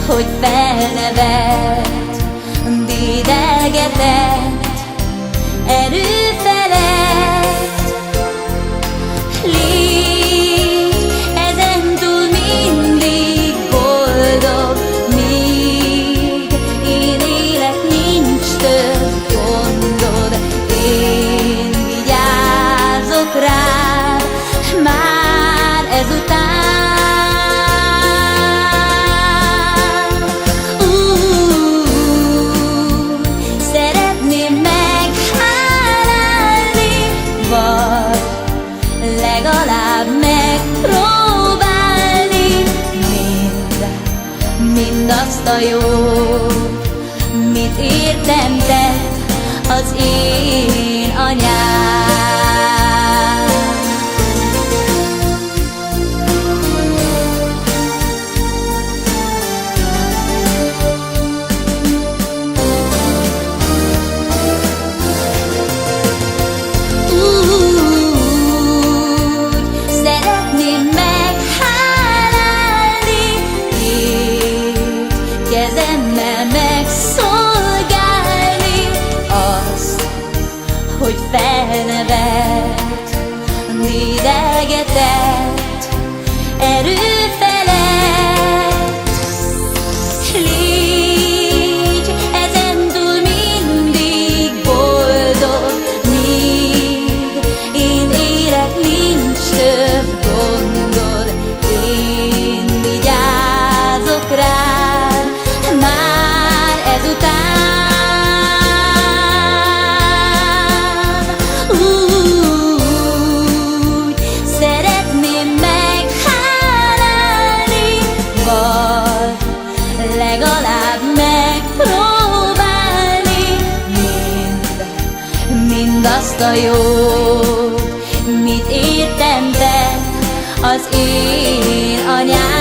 hogy felnevet, dédelgetett erő felett. Légy ezentúl mindig boldog, míg én élek, nincs több gondod. Én vigyázok rád már ezután. Szeretném meghálálni, vagy legalább megpróbálni mindazt a jót, mit értem tett az én anyám. Szeretném meghálálni, kezemmel megszolgálni azt, hogy felnevet, dédelgetett erő felett. Légy ezentúl mindig boldog, míg én élek, nincs több gondod. Én vigyázok rád már ezután. Szeretném meghálálni, vagy legalább megpróbálni mindazt a jót, mit értem tett az én anyám.